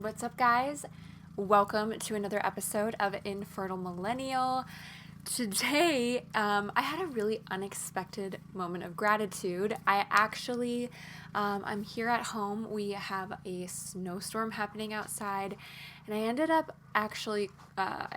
What's up, guys? Welcome to another episode of Infertile Millennial. Today, I had a really unexpected moment of gratitude. I'm here at home. We have a snowstorm happening outside, and I ended up I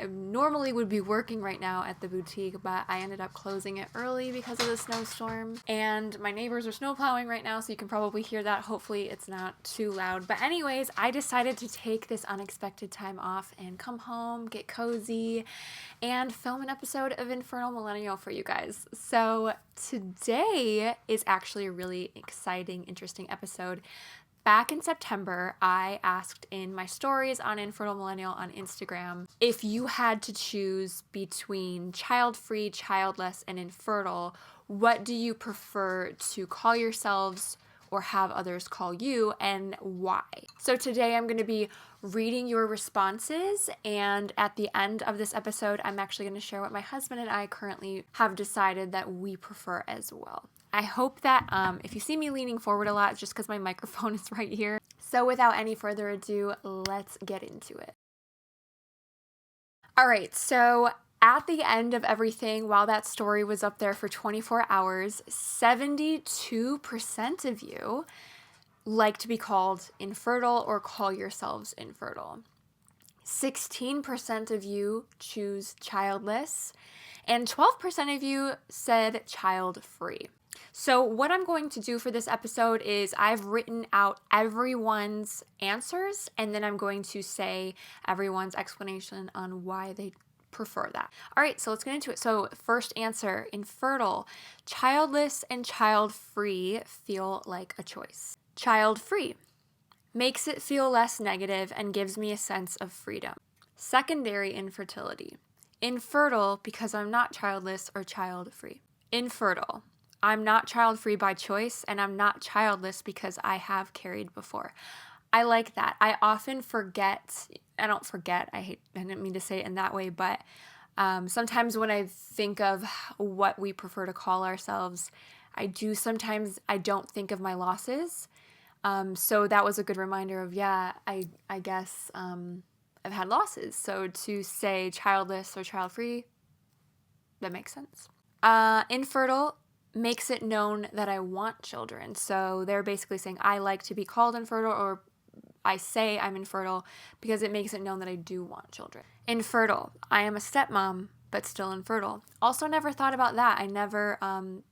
normally would be working right now at the boutique, but I ended up closing it early because of the snowstorm. And my neighbors are snowplowing right now, so you can probably hear that. Hopefully it's not too loud. But anyways, I decided to take this unexpected time off and come home, get cozy, and film an episode of Infertile Millennial for you guys. So today is actually a really exciting, interesting episode. Back in September, I asked in my stories on Infertile Millennial on Instagram, if you had to choose between child-free, childless, and infertile, what do you prefer to call yourselves or have others call you, and why? So today I'm going to be reading your responses, and at the end of this episode, I'm actually going to share what my husband and I currently have decided that we prefer as well. I hope that if you see me leaning forward a lot, it's just because my microphone is right here. So without any further ado, let's get into it. All right, so at the end of everything, while that story was up there for 24 hours, 72% of you like to be called infertile or call yourselves infertile. 16% of you choose childless, and 12% of you said child-free. So what I'm going to do for this episode is I've written out everyone's answers, and then I'm going to say everyone's explanation on why they prefer that. All right, so let's get into it. So first answer, infertile. Childless and child-free feel like a choice. Child-free makes it feel less negative and gives me a sense of freedom. Secondary infertility. Infertile because I'm not childless or child-free. Infertile. I'm not child-free by choice, and I'm not childless because I have carried before. I like that. I often forget. I didn't mean to say it in that way, but sometimes when I think of what we prefer to call ourselves, I don't think of my losses. So that was a good reminder of, I guess I've had losses. So to say childless or child-free, that makes sense. Infertile makes it known that I want children. So they're basically saying I like to be called infertile, or I say I'm infertile because it makes it known that I do want children. Infertile. I am a stepmom, but still infertile. Also never thought about that. I never,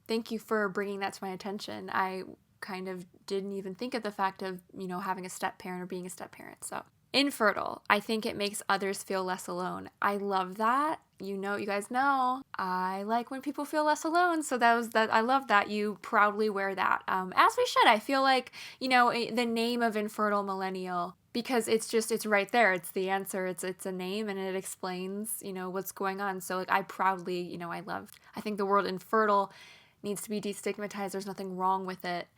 thank you for bringing that to my attention. I kind of didn't even think of the fact of, having a step parent or being a step parent. So infertile. I think it makes others feel less alone. I love that. You guys know, I like when people feel less alone. So I love that you proudly wear that. As we should. I feel like, the name of Infertile Millennial, because it's right there. It's the answer. It's a name, and it explains, what's going on. So like I proudly, I think the word infertile needs to be destigmatized. There's nothing wrong with it.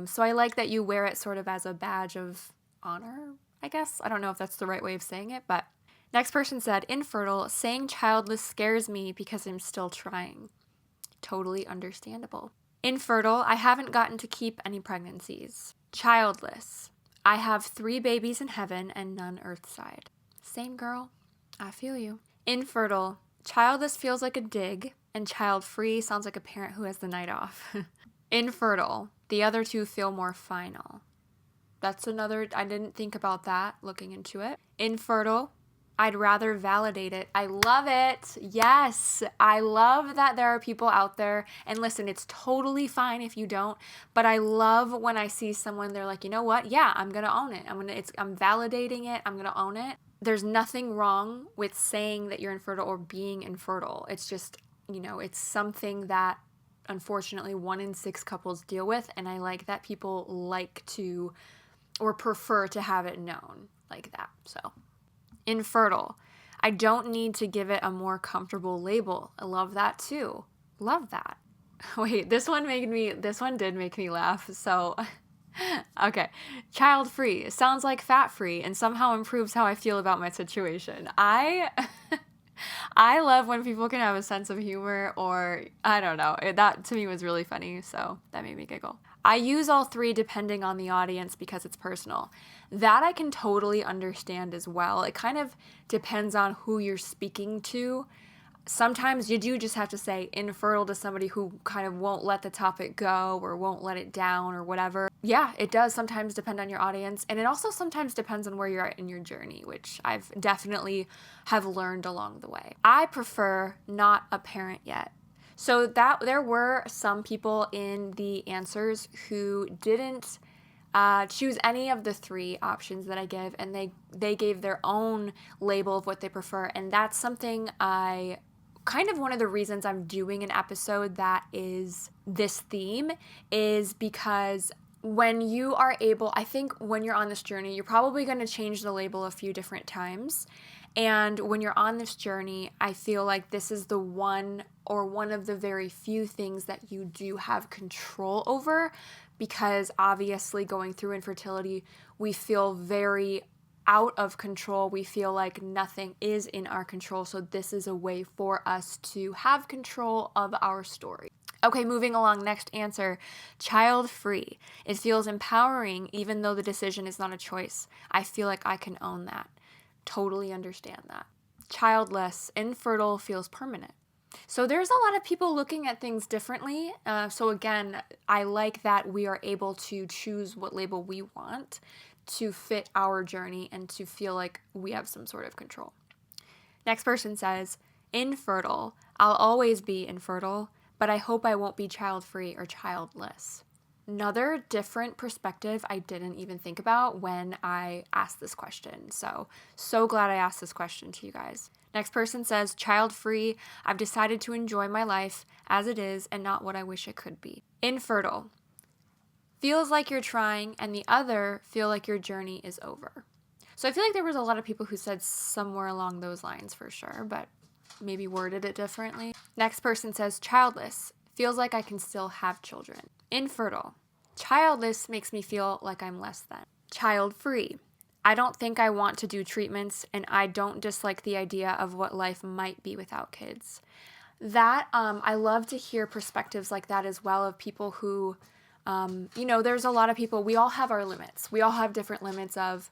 So I like that you wear it sort of as a badge of honor, I guess. I don't know if that's the right way of saying it, but next person said, infertile, saying childless scares me because I'm still trying. Totally understandable. Infertile, I haven't gotten to keep any pregnancies. Childless, I have 3 babies in heaven and none earthside. Same girl, I feel you. Infertile, childless feels like a dig, and child-free sounds like a parent who has the night off. Infertile, the other two feel more final. That's another, I didn't think about that looking into it. Infertile, I'd rather validate it. I love it. Yes, I love that there are people out there. And listen, it's totally fine if you don't. But I love when I see someone, they're like, you know what? Yeah, I'm going to own it. I'm validating it. I'm going to own it. There's nothing wrong with saying that you're infertile or being infertile. It's just, it's something that unfortunately 1 in 6 couples deal with. And I like that people like to or prefer to have it known like that. So infertile. I don't need to give it a more comfortable label. I love that too. Love that. Wait, this one did make me laugh. So, okay. Child-free. Sounds like fat-free and somehow improves how I feel about my situation. I love when people can have a sense of humor, or I don't know. That to me was really funny, so that made me giggle. I use all three depending on the audience because it's personal. That I can totally understand as well. It kind of depends on who you're speaking to. Sometimes you do just have to say infertile to somebody who kind of won't let the topic go or won't let it down or whatever. Yeah, it does sometimes depend on your audience, and it also sometimes depends on where you're at in your journey, which I've definitely have learned along the way. I prefer not a parent yet. So that there were some people in the answers who didn't choose any of the three options that I give, and they gave their own label of what they prefer, and that's something kind of one of the reasons I'm doing an episode that is this theme is because when you are able, I think when you're on this journey, you're probably going to change the label a few different times. And when you're on this journey, I feel like this is the one or one of the very few things that you do have control over, because obviously going through infertility, we feel very out of control. We feel like nothing is in our control. So this is a way for us to have control of our story. Okay, moving along. Next answer, child-free. It feels empowering even though the decision is not a choice. I feel like I can own that. Totally understand that. Childless, infertile feels permanent. So there's a lot of people looking at things differently. So again, I like that we are able to choose what label we want to fit our journey and to feel like we have some sort of control. Next person says, infertile. I'll always be infertile, but I hope I won't be child-free or childless. Another different perspective I didn't even think about when I asked this question. So glad I asked this question to you guys. Next person says, child-free. I've decided to enjoy my life as it is and not what I wish it could be. Infertile. Feels like you're trying, and the other feel like your journey is over. So I feel like there was a lot of people who said somewhere along those lines for sure, but maybe worded it differently. Next person says, childless. Feels like I can still have children. Infertile. Childless makes me feel like I'm less than. Child-free. I don't think I want to do treatments, and I don't dislike the idea of what life might be without kids. That, I love to hear perspectives like that as well of people who, there's a lot of people, we all have our limits. We all have different limits of,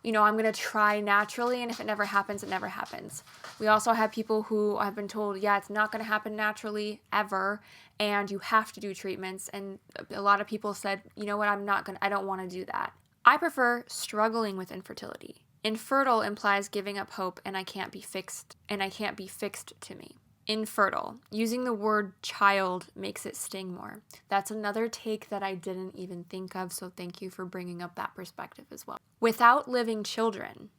I'm going to try naturally, and if it never happens, it never happens. We also have people who have been told, it's not going to happen naturally ever, and you have to do treatments. And a lot of people said, I don't want to do that. I prefer struggling with infertility. Infertile implies giving up hope, and I can't be fixed to me. Infertile. Using the word child makes it sting more. That's another take that I didn't even think of, so thank you for bringing up that perspective as well. Without living children.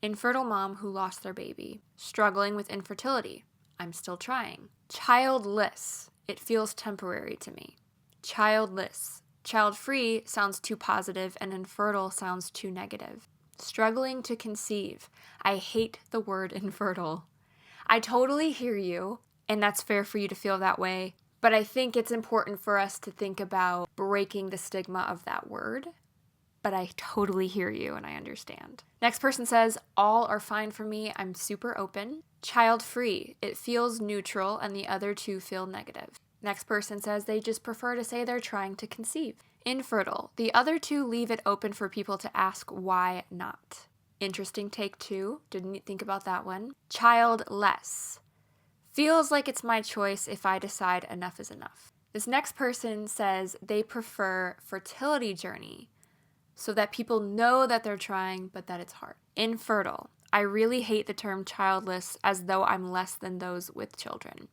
Infertile mom who lost their baby. Struggling with infertility. I'm still trying. Childless. It feels temporary to me. Childless. Child-free sounds too positive, and infertile sounds too negative. Struggling to conceive. I hate the word infertile. I totally hear you, and that's fair for you to feel that way, but I think it's important for us to think about breaking the stigma of that word. But I totally hear you, and I understand. Next person says, all are fine for me. I'm super open. Child-free. It feels neutral, and the other two feel negative. Next person says they just prefer to say they're trying to conceive. Infertile. The other two leave it open for people to ask why not. Interesting take too. Didn't think about that one. Childless. Feels like it's my choice if I decide enough is enough. This next person says they prefer fertility journey so that people know that they're trying but that it's hard. Infertile. I really hate the term childless as though I'm less than those with children.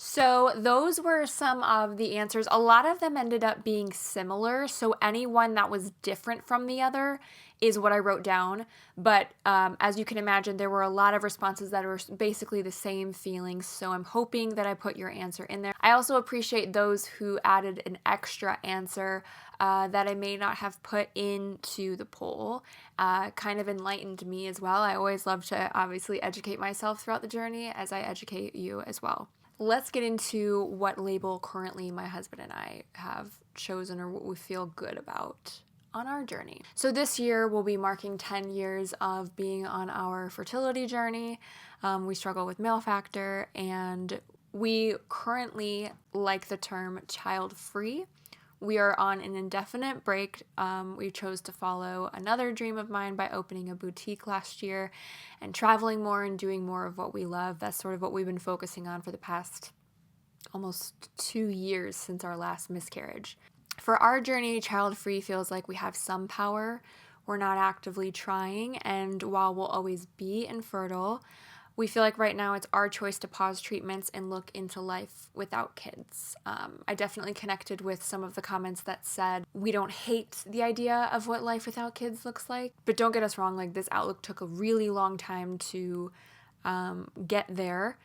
So those were some of the answers. A lot of them ended up being similar, so any one that was different from the other is what I wrote down. But as you can imagine, there were a lot of responses that were basically the same feelings, so I'm hoping that I put your answer in there. I also appreciate those who added an extra answer that I may not have put into the poll. Kind of enlightened me as well. I always love to obviously educate myself throughout the journey as I educate you as well. Let's get into what label currently my husband and I have chosen or what we feel good about on our journey. So this year we'll be marking 10 years of being on our fertility journey. We struggle with male factor, and we currently like the term child-free, We are on an indefinite break. We chose to follow another dream of mine by opening a boutique last year and traveling more and doing more of what we love. That's sort of what we've been focusing on for the past almost 2 years since our last miscarriage. For our journey, child-free feels like we have some power. We're not actively trying, and while we'll always be infertile, we feel like right now it's our choice to pause treatments and look into life without kids. I definitely connected with some of the comments that said we don't hate the idea of what life without kids looks like, but don't get us wrong, like this outlook took a really long time to get there.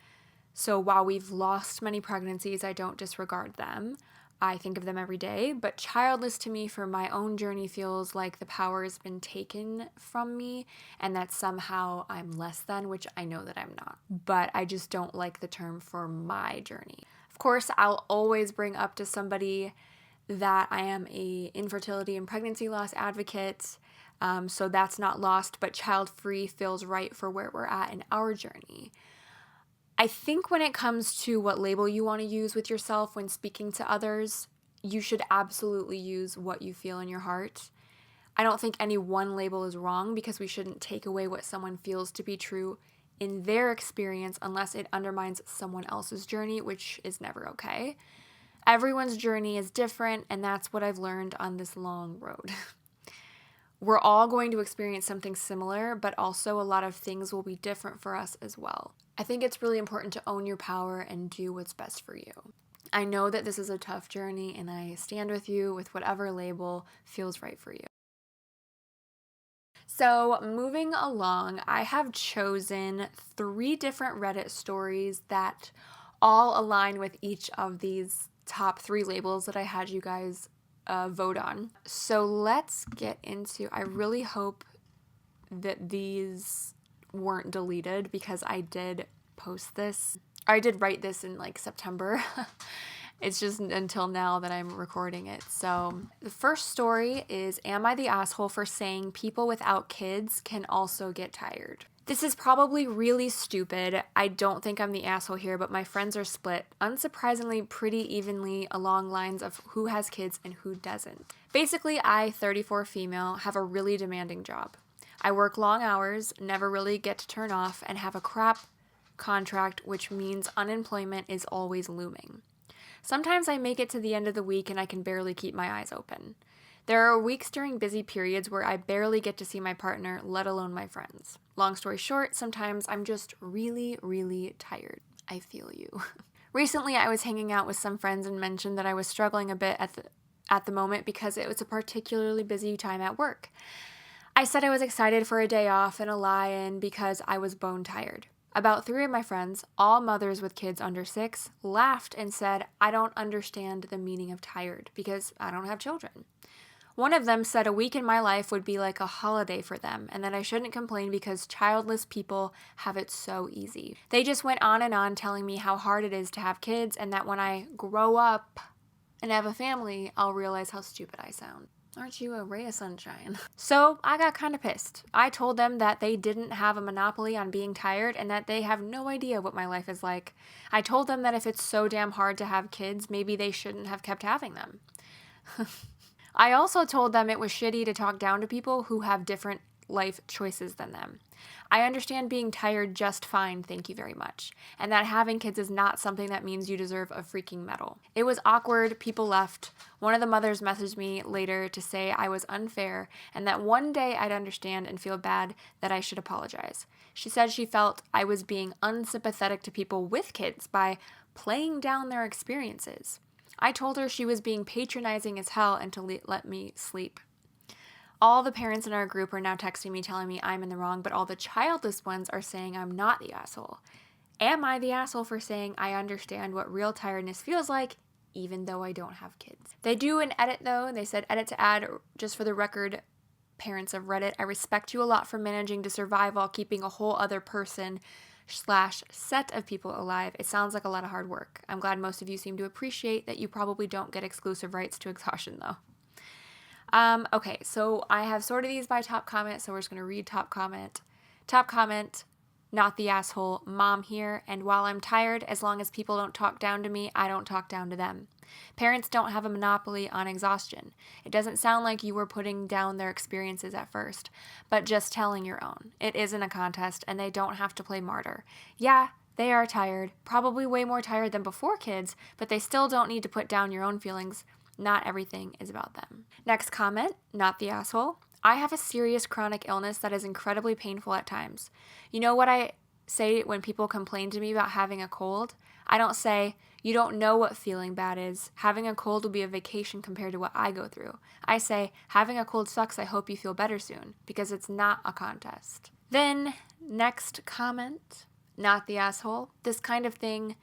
So while we've lost many pregnancies, I don't disregard them. I think of them every day, but childless to me for my own journey feels like the power has been taken from me and that somehow I'm less than, which I know that I'm not. But I just don't like the term for my journey. Of course, I'll always bring up to somebody that I am a infertility and pregnancy loss advocate, so that's not lost, but child-free feels right for where we're at in our journey. I think when it comes to what label you want to use with yourself when speaking to others, you should absolutely use what you feel in your heart. I don't think any one label is wrong because we shouldn't take away what someone feels to be true in their experience unless it undermines someone else's journey, which is never okay. Everyone's journey is different, and that's what I've learned on this long road. We're all going to experience something similar, but also a lot of things will be different for us as well. I think it's really important to own your power and do what's best for you. I know that this is a tough journey, and I stand with you with whatever label feels right for you. So moving along, I have chosen 3 different Reddit stories that all align with each of these top 3 labels that I had you guys vote on. So let's get into, I really hope that these weren't deleted because I did post this. I did write this in like September. It's just until now that I'm recording it. So the first story is, am I the asshole for saying people without kids can also get tired? This is probably really stupid. I don't think I'm the asshole here, but my friends are split, unsurprisingly pretty evenly along lines of who has kids and who doesn't. Basically, I, 34 female, have a really demanding job. I work long hours, never really get to turn off, and have a crap contract, which means unemployment is always looming. Sometimes I make it to the end of the week and I can barely keep my eyes open. There are weeks during busy periods where I barely get to see my partner, let alone my friends. Long story short, sometimes I'm just really, really tired. I feel you. Recently, I was hanging out with some friends and mentioned that I was struggling a bit at the moment because it was a particularly busy time at work. I said I was excited for a day off and a lie-in because I was bone tired. About 3 of my friends, all mothers with kids under 6, laughed and said, I don't understand the meaning of tired because I don't have children. One of them said a week in my life would be like a holiday for them and that I shouldn't complain because childless people have it so easy. They just went on and on telling me how hard it is to have kids and that when I grow up and have a family, I'll realize how stupid I sound. Aren't you a ray of sunshine? So I got kind of pissed. I told them that they didn't have a monopoly on being tired and that they have no idea what my life is like. I told them that if it's so damn hard to have kids, maybe they shouldn't have kept having them. I also told them it was shitty to talk down to people who have different life choices than them. I understand being tired just fine, thank you very much, and that having kids is not something that means you deserve a freaking medal. It was awkward, people left. One of the mothers messaged me later to say I was unfair and that one day I'd understand and feel bad that I should apologize. She said she felt I was being unsympathetic to people with kids by playing down their experiences. I told her she was being patronizing as hell and to let me sleep. All the parents in our group are now texting me telling me I'm in the wrong, but all the childless ones are saying I'm not the asshole. Am I the asshole for saying I understand what real tiredness feels like, even though I don't have kids? They do an edit though. They said edit to add, just for the record, parents of Reddit, I respect you a lot for managing to survive while keeping a whole other person / set of people alive. It sounds like a lot of hard work. I'm glad most of you seem to appreciate that you probably don't get exclusive rights to Exhaustion though. Okay, so I have sorted these by top comment, so we're just going to read top comment. Top comment, not the asshole, mom here, and while I'm tired, as long as people don't talk down to me, I don't talk down to them. Parents don't have a monopoly on exhaustion. It doesn't sound like you were putting down their experiences at first, but just telling your own. It isn't a contest, and they don't have to play martyr. Yeah, they are tired, probably way more tired than before kids, but they still don't need to put down your own feelings. Not everything is about them. Next comment, not the asshole. I have a serious chronic illness that is incredibly painful at times. You know what I say when people complain to me about having a cold? I don't say, you don't know what feeling bad is. Having a cold will be a vacation compared to what I go through. I say, having a cold sucks. I hope you feel better soon, because it's not a contest. Then, next comment, not the asshole. This kind of thing,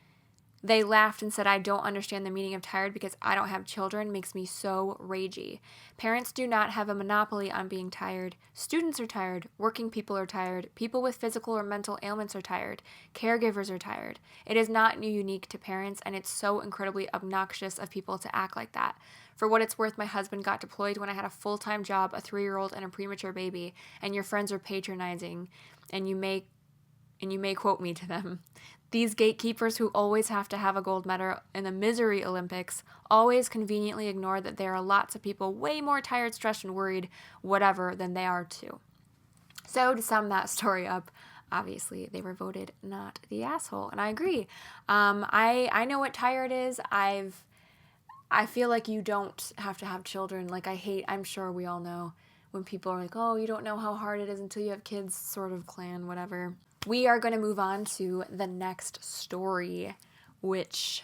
they laughed and said, I don't understand the meaning of tired because I don't have children, makes me so ragey. Parents do not have a monopoly on being tired. Students are tired. Working people are tired. People with physical or mental ailments are tired. Caregivers are tired. It is not unique to parents, and it's so incredibly obnoxious of people to act like that. For what it's worth, my husband got deployed when I had a full-time job, a 3-year-old, and a premature baby, and your friends are patronizing, and you may quote me to them. These gatekeepers who always have to have a gold medal in the misery Olympics always conveniently ignore that there are lots of people way more tired, stressed, and worried, whatever, than they are too. So to sum that story up, obviously they were voted not the asshole, and I agree. I know what tired is. I feel like you don't have to have children. Like I'm sure we all know when people are like, oh, you don't know how hard it is until you have kids, sort of clan, whatever. We are going to move on to the next story, which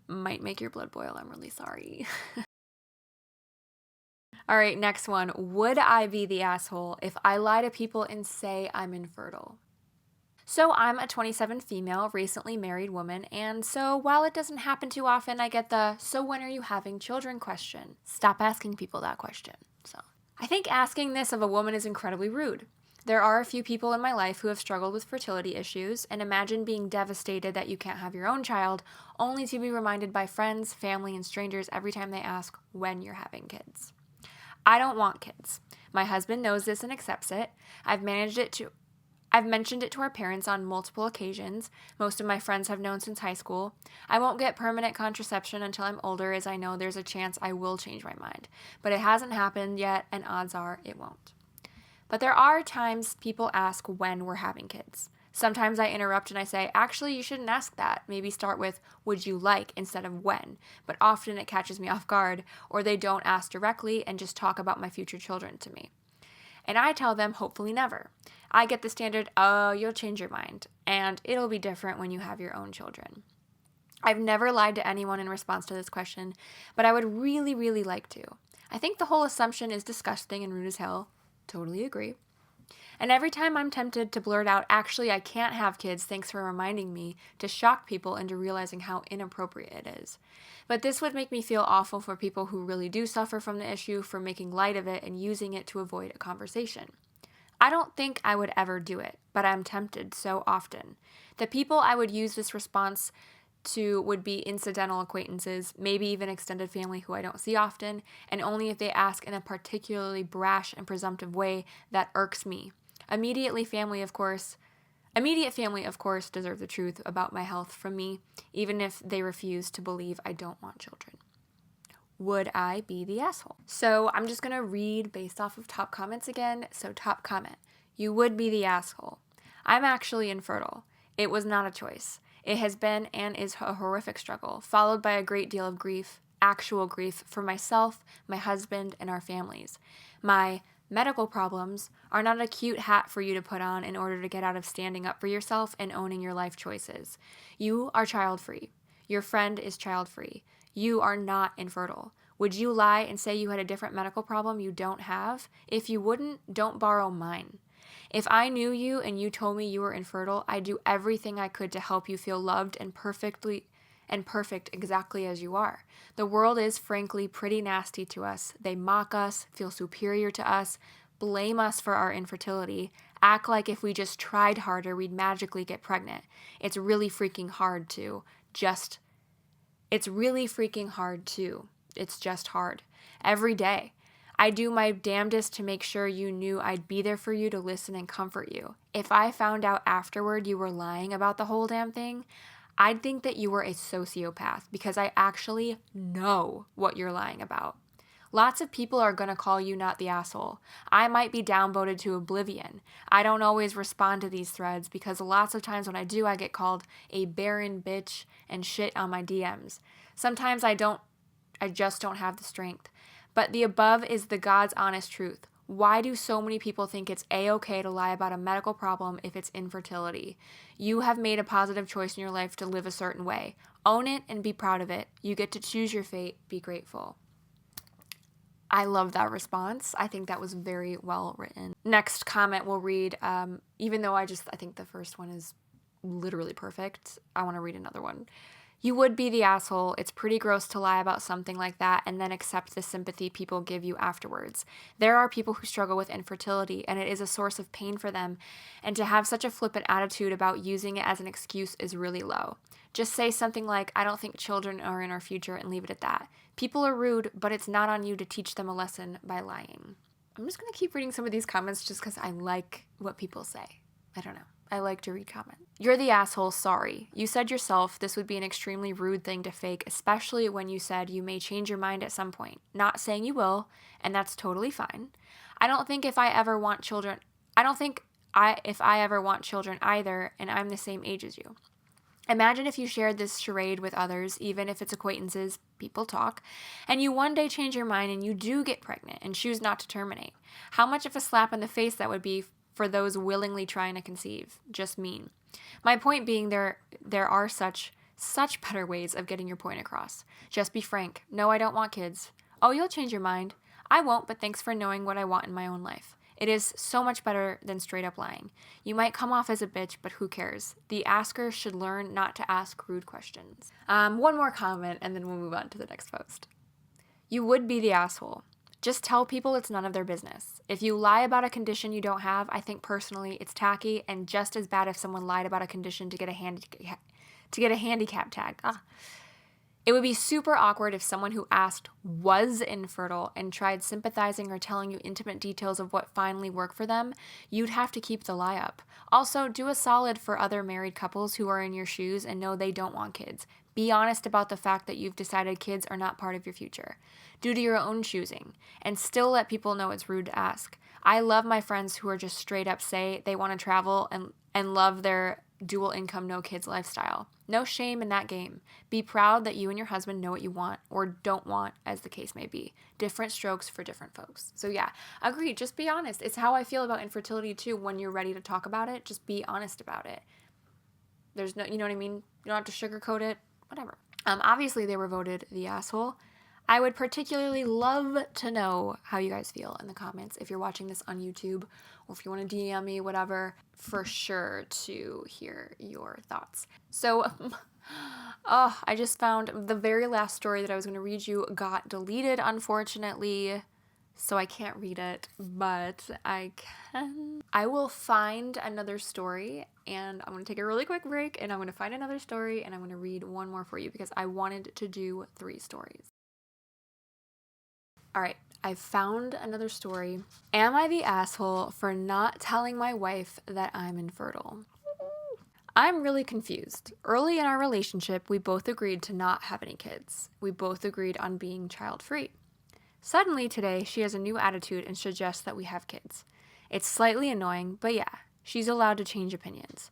might make your blood boil. I'm really sorry. All right, next one. Would I be the asshole if I lie to people and say I'm infertile? So I'm a 27 female, recently married woman, and so while it doesn't happen too often, I get the, so when are you having children question. Stop asking people that question. So I think asking this of a woman is incredibly rude. There are a few people in my life who have struggled with fertility issues, and imagine being devastated that you can't have your own child, only to be reminded by friends, family, and strangers every time they ask when you're having kids. I don't want kids. My husband knows this and accepts it. I've mentioned it to our parents on multiple occasions. Most of my friends have known since high school. I won't get permanent contraception until I'm older, as I know there's a chance I will change my mind. But it hasn't happened yet, and odds are it won't. But there are times people ask when we're having kids. Sometimes I interrupt and I say, actually, you shouldn't ask that. Maybe start with, would you like, instead of when. But often it catches me off guard, or they don't ask directly and just talk about my future children to me. And I tell them, hopefully never. I get the standard, oh, you'll change your mind, and it'll be different when you have your own children. I've never lied to anyone in response to this question, but I would really, really like to. I think the whole assumption is disgusting and rude as hell. Totally agree. And every time I'm tempted to blurt out, actually, I can't have kids, thanks for reminding me, to shock people into realizing how inappropriate it is. But this would make me feel awful for people who really do suffer from the issue, for making light of it and using it to avoid a conversation. I don't think I would ever do it, but I'm tempted so often. The people I would use this response to would be incidental acquaintances, maybe even extended family who I don't see often, and only if they ask in a particularly brash and presumptive way that irks me. Immediate family, of course, deserve the truth about my health from me, even if they refuse to believe I don't want children. Would I be the asshole? So I'm just going to read based off of top comments again. So top comment, you would be the asshole. I'm actually infertile. It was not a choice. It has been and is a horrific struggle, followed by a great deal of grief, actual grief for myself, my husband, and our families. My medical problems are not a cute hat for you to put on in order to get out of standing up for yourself and owning your life choices. You are child-free. Your friend is child-free. You are not infertile. Would you lie and say you had a different medical problem you don't have? If you wouldn't, don't borrow mine. If I knew you and you told me you were infertile, I'd do everything I could to help you feel loved and perfect exactly as you are. The world is, frankly, pretty nasty to us. They mock us, feel superior to us, blame us for our infertility, act like if we just tried harder, we'd magically get pregnant. It's really freaking hard to. It's just hard. Every day. I do my damnedest to make sure you knew I'd be there for you to listen and comfort you. If I found out afterward you were lying about the whole damn thing, I'd think that you were a sociopath because I actually know what you're lying about. Lots of people are going to call you not the asshole. I might be downvoted to oblivion. I don't always respond to these threads because lots of times when I do, I get called a barren bitch and shit on my DMs. Sometimes I just don't have the strength. But the above is the God's honest truth. Why do so many people think it's a-okay to lie about a medical problem if it's infertility? You have made a positive choice in your life to live a certain way. Own it and be proud of it. You get to choose your fate. Be grateful. I love that response. I think that was very well written. Next comment we'll read, even though I think the first one is literally perfect, I want to read another one. You would be the asshole. It's pretty gross to lie about something like that and then accept the sympathy people give you afterwards. There are people who struggle with infertility, and it is a source of pain for them, and to have such a flippant attitude about using it as an excuse is really low. Just say something like, I don't think children are in our future, and leave it at that. People are rude, but it's not on you to teach them a lesson by lying. I'm just going to keep reading some of these comments just because I like what people say. I don't know. I like to read comments. You're the asshole, sorry. You said yourself this would be an extremely rude thing to fake, especially when you said you may change your mind at some point. Not saying you will, and that's totally fine. I don't think if I ever want children either, and I'm the same age as you. Imagine if you shared this charade with others, even if it's acquaintances, people talk, and you one day change your mind and you do get pregnant and choose not to terminate. How much of a slap in the face that would be for those willingly trying to conceive. Just mean. My point being there are such better ways of getting your point across. Just be frank. No, I don't want kids. Oh, you'll change your mind. I won't, but thanks for knowing what I want in my own life. It is so much better than straight up lying. You might come off as a bitch, but who cares? The asker should learn not to ask rude questions. One more comment, and then we'll move on to the next post. You would be the asshole. Just tell people it's none of their business. If you lie about a condition you don't have, I think personally it's tacky and just as bad if someone lied about a condition to get a handicap tag. It would be super awkward if someone who asked was infertile and tried sympathizing or telling you intimate details of what finally worked for them. You'd have to keep the lie up. Also, do a solid for other married couples who are in your shoes and know they don't want kids. Be honest about the fact that you've decided kids are not part of your future. Due to your own choosing, and still let people know it's rude to ask. I love my friends who are just straight up say they want to travel and love their dual income, no kids lifestyle. No shame in that game. Be proud that you and your husband know what you want or don't want, as the case may be. Different strokes for different folks. So yeah, agreed. Just be honest. It's how I feel about infertility too. When you're ready to talk about it, just be honest about it. There's no, you know what I mean? You don't have to sugarcoat it. Whatever. Obviously they were voted the asshole. I would particularly love to know how you guys feel in the comments if you're watching this on YouTube or if you want to DM me, whatever, for sure to hear your thoughts. So, I just found the very last story that I was going to read you got deleted, unfortunately, so I can't read it, but I can. I will find another story, and I'm going to take a really quick break, and I'm going to find another story, and I'm going to read one more for you because I wanted to do 3 stories. All right, I found another story. Am I the asshole for not telling my wife that I'm infertile? I'm really confused. Early in our relationship, we both agreed to not have any kids. We both agreed on being child-free. Suddenly today, she has a new attitude and suggests that we have kids. It's slightly annoying, but yeah, she's allowed to change opinions.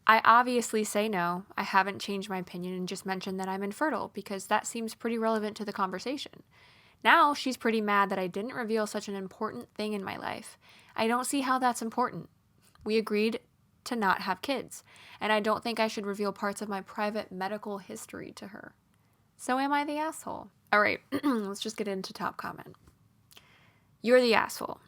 I obviously say no. I haven't changed my opinion and just mentioned that I'm infertile because that seems pretty relevant to the conversation. Now she's pretty mad that I didn't reveal such an important thing in my life. I don't see how that's important. We agreed to not have kids, and I don't think I should reveal parts of my private medical history to her. So am I the asshole? All right, let's just get into top comment. You're the asshole.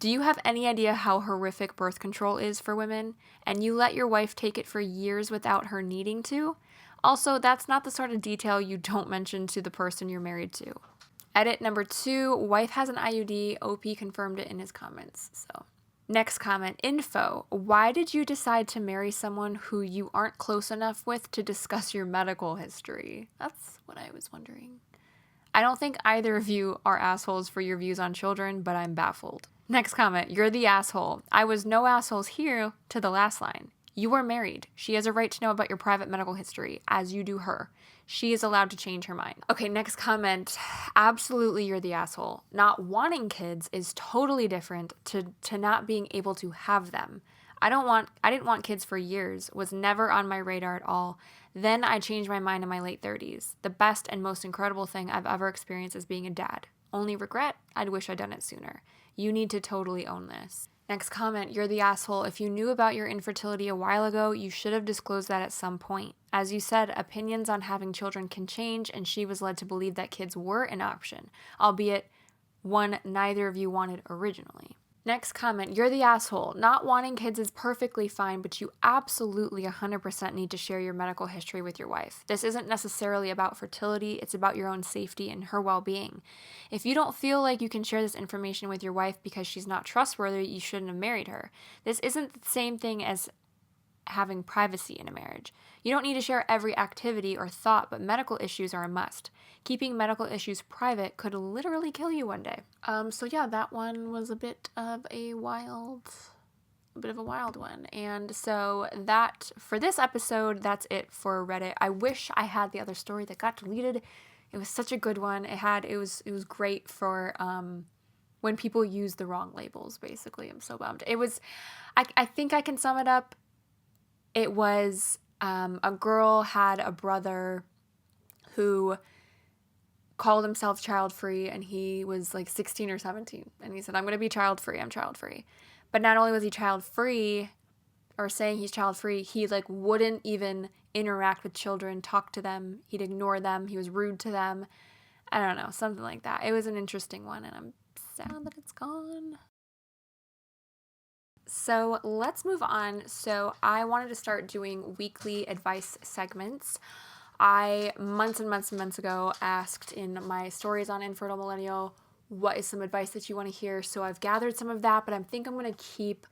Do you have any idea how horrific birth control is for women? And you let your wife take it for years without her needing to? Also, that's not the sort of detail you don't mention to the person you're married to. Edit number 2, wife has an IUD, OP confirmed it in his comments. So, next comment, info. Why did you decide to marry someone who you aren't close enough with to discuss your medical history? That's what I was wondering. I don't think either of you are assholes for your views on children, but I'm baffled. Next comment, you're the asshole. I was no assholes here to the last line. You are married. She has a right to know about your private medical history, as you do her. She is allowed to change her mind. Okay, next comment. Absolutely, you're the asshole. Not wanting kids is totally different to not being able to have them. I didn't want kids for years, was never on my radar at all. Then I changed my mind in my late 30s. The best and most incredible thing I've ever experienced is being a dad. Only regret, I'd wish I'd done it sooner. You need to totally own this. Next comment, you're the asshole. If you knew about your infertility a while ago, you should have disclosed that at some point. As you said, opinions on having children can change, and she was led to believe that kids were an option, albeit one neither of you wanted originally. Next comment, you're the asshole. Not wanting kids is perfectly fine, but you absolutely 100% need to share your medical history with your wife. This isn't necessarily about fertility, it's about your own safety and her well-being. If you don't feel like you can share this information with your wife because she's not trustworthy, you shouldn't have married her. This isn't the same thing as having privacy in a marriage. You don't need to share every activity or thought, but medical issues are a must. Keeping medical issues private could literally kill you one day. So yeah, that one was a bit of a wild one. And so that, for this episode, that's it for Reddit. I wish I had the other story that got deleted. It was such a good one. It was great for when people use the wrong labels, basically. I'm so bummed. I think I can sum it up. It was a girl had a brother who called himself child-free, and he was like 16 or 17. And he said, I'm going to be child-free. I'm child-free. But not only was he child-free or saying he's child-free, he like wouldn't even interact with children, talk to them. He'd ignore them. He was rude to them. I don't know, something like that. It was an interesting one, and I'm sad that it's gone. So let's move on. So I wanted to start doing weekly advice segments. I, months and months and months ago, asked in my stories on Infertile Millennial, what is some advice that you want to hear? So I've gathered some of that, but I think I'm going to keep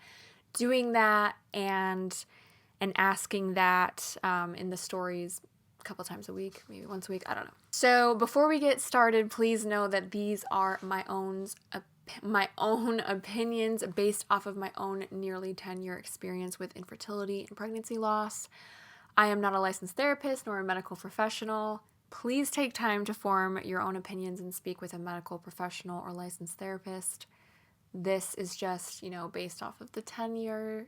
doing that and asking that in the stories a couple times a week, maybe once a week, I don't know. So before we get started, please know that these are my own opinions based off of my own nearly 10-year experience with infertility and pregnancy loss. I am not a licensed therapist nor a medical professional. Please take time to form your own opinions and speak with a medical professional or licensed therapist. This is just, based off of the 10-year,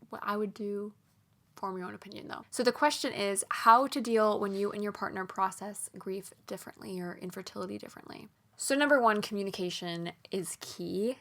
what I would do. Form your own opinion though. So the question is how to deal when you and your partner process grief differently or infertility differently. So number one, communication is key.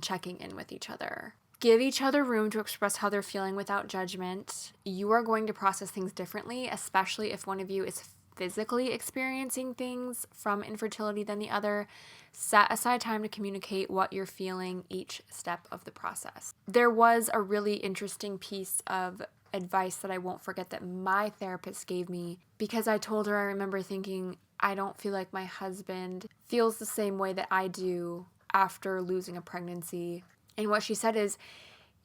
Checking in with each other. Give each other room to express how they're feeling without judgment. You are going to process things differently, especially if one of you is physically experiencing things from infertility than the other. Set aside time to communicate what you're feeling each step of the process. There was a really interesting piece of advice that I won't forget that my therapist gave me because I told her, I remember thinking, I don't feel like my husband feels the same way that I do after losing a pregnancy. And what she said is,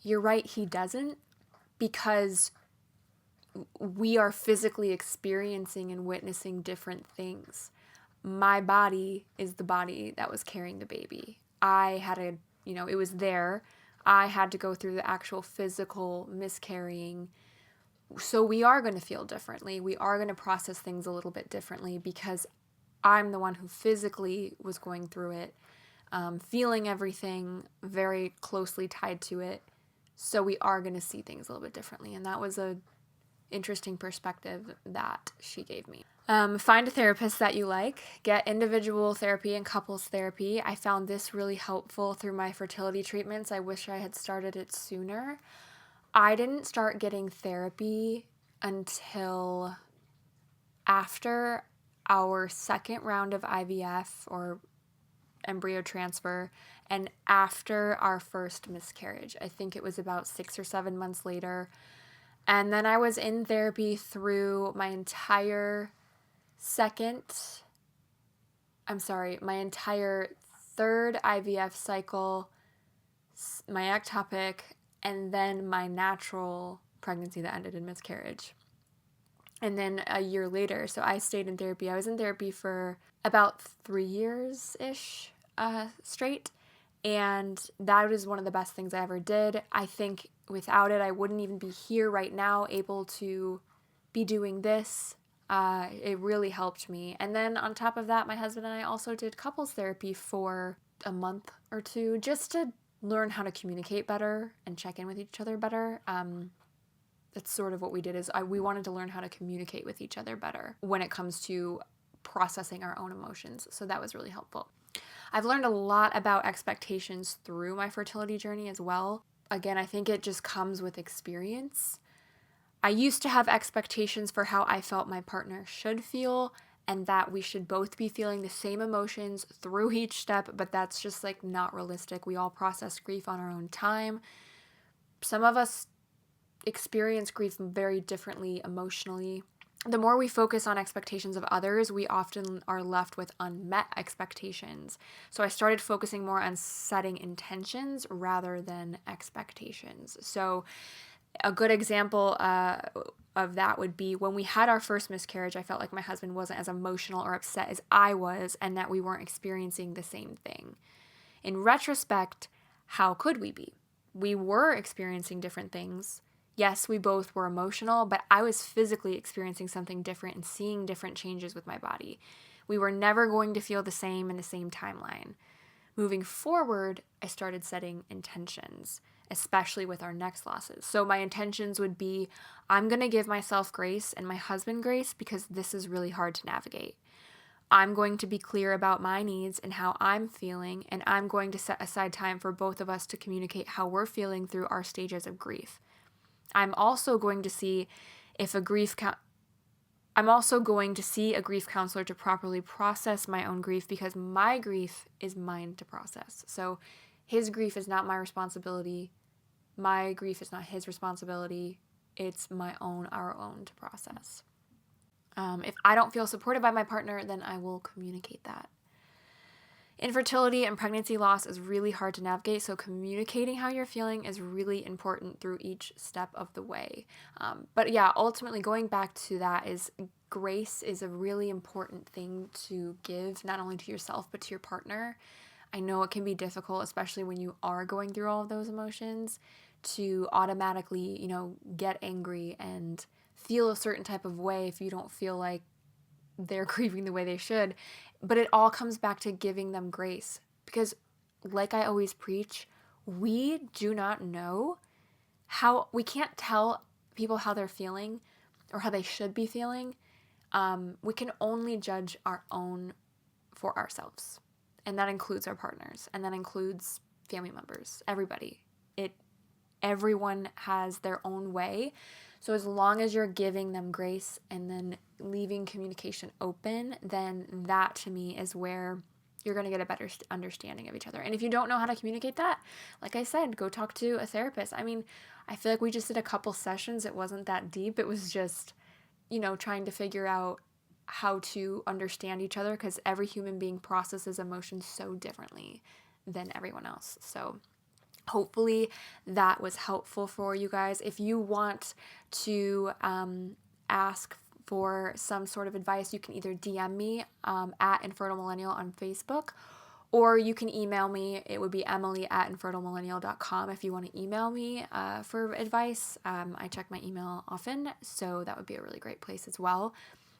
you're right, he doesn't, because we are physically experiencing and witnessing different things. My body is the body that was carrying the baby. I had it was there. I had to go through the actual physical miscarrying. So we are going to feel differently. We are going to process things a little bit differently because I'm the one who physically was going through it, feeling everything very closely tied to it. So we are going to see things a little bit differently. And that was a interesting perspective that she gave me. Find a therapist that you like. Get individual therapy and couples therapy. I found this really helpful through my fertility treatments. I wish I had started it sooner. I didn't start getting therapy until after our second round of IVF or embryo transfer and after our first miscarriage. I think it was about 6 or 7 months later. And then I was in therapy through my entire third IVF cycle, my ectopic, and then my natural pregnancy that ended in miscarriage. And then a year later, so I stayed in therapy. I was in therapy for about 3 years-ish straight. And that was one of the best things I ever did. I think without it, I wouldn't even be here right now, able to be doing this. It really helped me. And then on top of that, my husband and I also did couples therapy for a month or two just to learn how to communicate better and check in with each other better. That's sort of what we did, is we wanted to learn how to communicate with each other better when it comes to processing our own emotions. So that was really helpful. I've learned a lot about expectations through my fertility journey as well. Again, I think it just comes with experience. I used to have expectations for how I felt my partner should feel, and that we should both be feeling the same emotions through each step, but that's just like not realistic. We all process grief on our own time. Some of us experience grief very differently emotionally. The more we focus on expectations of others, we often are left with unmet expectations. So I started focusing more on setting intentions rather than expectations. So a good example of that would be when we had our first miscarriage, I felt like my husband wasn't as emotional or upset as I was, and that we weren't experiencing the same thing. In retrospect, how could we be? We were experiencing different things. Yes, we both were emotional, but I was physically experiencing something different and seeing different changes with my body. We were never going to feel the same in the same timeline. Moving forward, I started setting intentions, especially with our next losses. So my intentions would be, I'm going to give myself grace and my husband grace because this is really hard to navigate. I'm going to be clear about my needs and how I'm feeling, and I'm going to set aside time for both of us to communicate how we're feeling through our stages of grief. I'm also going to see a grief counselor to properly process my own grief, because my grief is mine to process. So his grief is not my responsibility. My grief is not his responsibility. It's our own to process. If I don't feel supported by my partner, then I will communicate that. Infertility and pregnancy loss is really hard to navigate, so communicating how you're feeling is really important through each step of the way. But yeah, ultimately going back to that, is grace is a really important thing to give, not only to yourself, but to your partner. I know it can be difficult, especially when you are going through all of those emotions, to automatically, get angry and feel a certain type of way if you don't feel like they're grieving the way they should. But it all comes back to giving them grace, because like I always preach, we do not know we can't tell people how they're feeling or how they should be feeling. We can only judge our own for ourselves. And that includes our partners, and that includes family members, everybody. Everyone has their own way. So as long as you're giving them grace and then leaving communication open, then that to me is where you're going to get a better understanding of each other. And if you don't know how to communicate that, like I said, go talk to a therapist. I mean, I feel like we just did a couple sessions. It wasn't that deep. It was just, trying to figure out how to understand each other, because every human being processes emotions so differently than everyone else. So hopefully that was helpful for you guys. If you want to ask for some sort of advice, you can either DM me at Infertile Millennial on Facebook, or you can email me. It would be emily@infertilemillennial.com if you want to email me for advice. I check my email often, so that would be a really great place as well.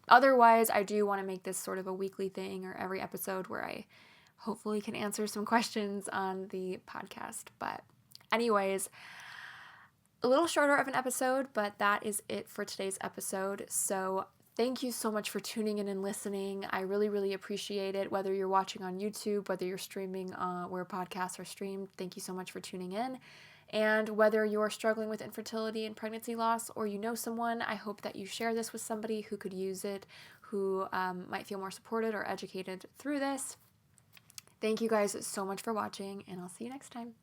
Otherwise, I do want to make this sort of a weekly thing, or every episode, where I hopefully can answer some questions on the podcast. But anyways, a little shorter of an episode, but that is it for today's episode. So thank you so much for tuning in and listening. I really, really appreciate it. Whether you're watching on YouTube, whether you're streaming where podcasts are streamed, thank you so much for tuning in. And whether you're struggling with infertility and pregnancy loss, or you know someone, I hope that you share this with somebody who could use it, who might feel more supported or educated through this. Thank you guys so much for watching, and I'll see you next time.